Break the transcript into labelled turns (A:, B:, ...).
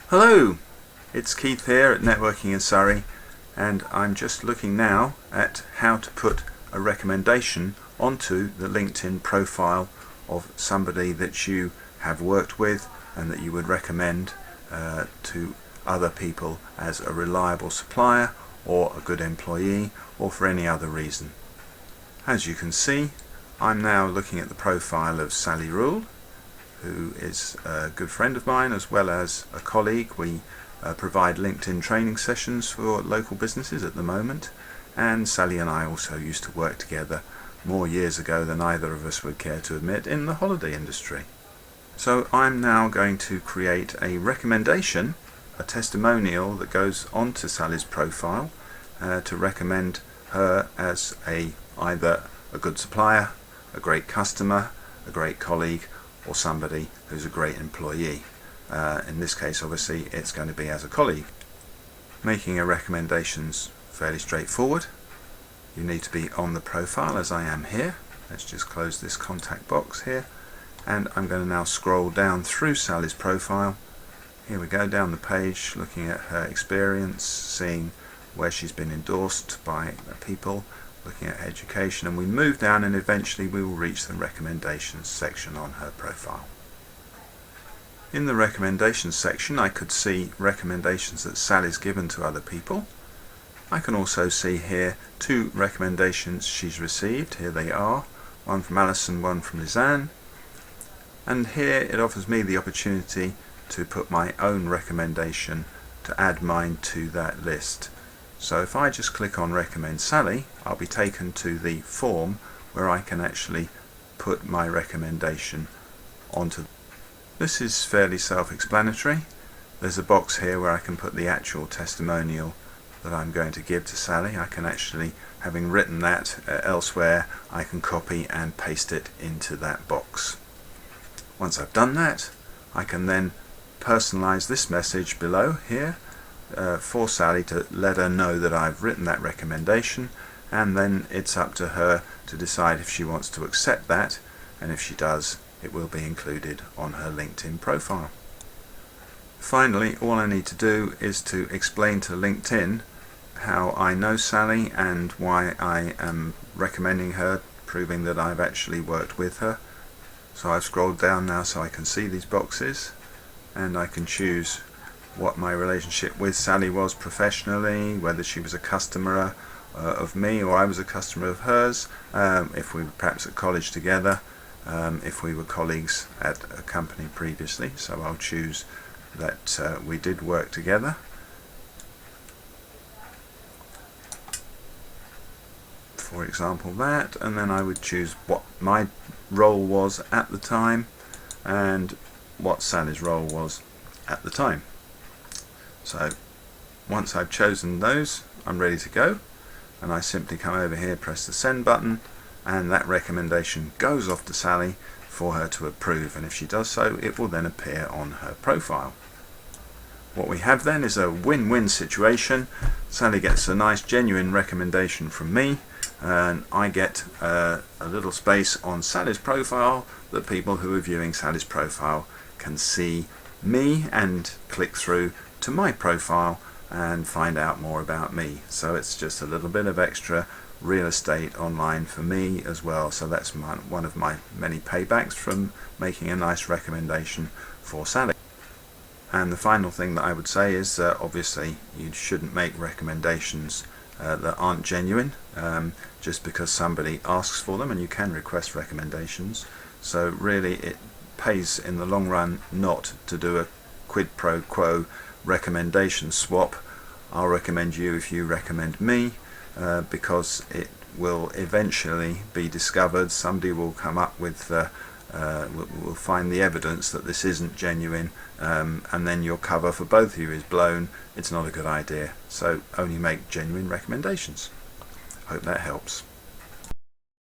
A: Hello, it's Keith here at Networking in Surrey, and I'm just looking now at how to put a recommendation onto the LinkedIn profile of somebody that you have worked with and that you would recommend to other people as a reliable supplier or a good employee or for any other reason. As you can see, I'm now looking at the profile of Sally Rule, who is a good friend of mine as well as a colleague. We provide LinkedIn training sessions for local businesses at the moment, and Sally and I also used to work together more years ago than either of us would care to admit in the holiday industry. So I'm now going to create a recommendation, a testimonial that goes onto Sally's profile to recommend her as either a good supplier, a great customer, a great colleague, or somebody who's a great employee. In this case, obviously, it's going to be as a colleague. Making a recommendation's fairly straightforward. You need to be on the profile as I am here. Let's just close this contact box here, and I'm going to now scroll down through Sally's profile. Here we go, down the page, looking at her experience, seeing where she's been endorsed by people, looking at education, and we move down and eventually we will reach the recommendations section on her profile. In the recommendations section I could see recommendations that Sally's given to other people. I can also see here 2 recommendations she's received. Here they are, one from Alison, one from Lisanne, and here it offers me the opportunity to put my own recommendation, to add mine to that list. So if I just click on Recommend Sally, I'll be taken to the form where I can actually put my recommendation onto. This is fairly self-explanatory. There's a box here where I can put the actual testimonial that I'm going to give to Sally. I can actually, having written that elsewhere, I can copy and paste it into that box. Once I've done that, I can then personalize this message below here for Sally to let her know that I've written that recommendation, and then it's up to her to decide if she wants to accept that, and if she does, it will be included on her LinkedIn profile. Finally, all I need to do is to explain to LinkedIn how I know Sally and why I am recommending her, proving that I've actually worked with her. So I've scrolled down now so I can see these boxes, and I can choose what my relationship with Sally was professionally, whether she was a customer of me or I was a customer of hers, if we were perhaps at college together, if we were colleagues at a company previously. So I'll choose that we did work together. For example, that, and then I would choose what my role was at the time and what Sally's role was at the time. So once I've chosen those, I'm ready to go, and I simply come over here, press the send button, and that recommendation goes off to Sally for her to approve, and if she does so, it will then appear on her profile. What we have then is a win-win situation. Sally gets a nice genuine recommendation from me, and I get a little space on Sally's profile that people who are viewing Sally's profile can see me and click through to my profile and find out more about me. So it's just a little bit of extra real estate online for me as well. So that's one of my many paybacks from making a nice recommendation for Sally. And the final thing that I would say is obviously you shouldn't make recommendations that aren't genuine just because somebody asks for them, and you can request recommendations. So really it pays in the long run not to do a quid pro quo recommendation swap. I'll recommend you if you recommend me, because it will eventually be discovered. Somebody will come up with will find the evidence that this isn't genuine, and then your cover for both of you is blown. It's not a good idea. So only make genuine recommendations. Hope that helps.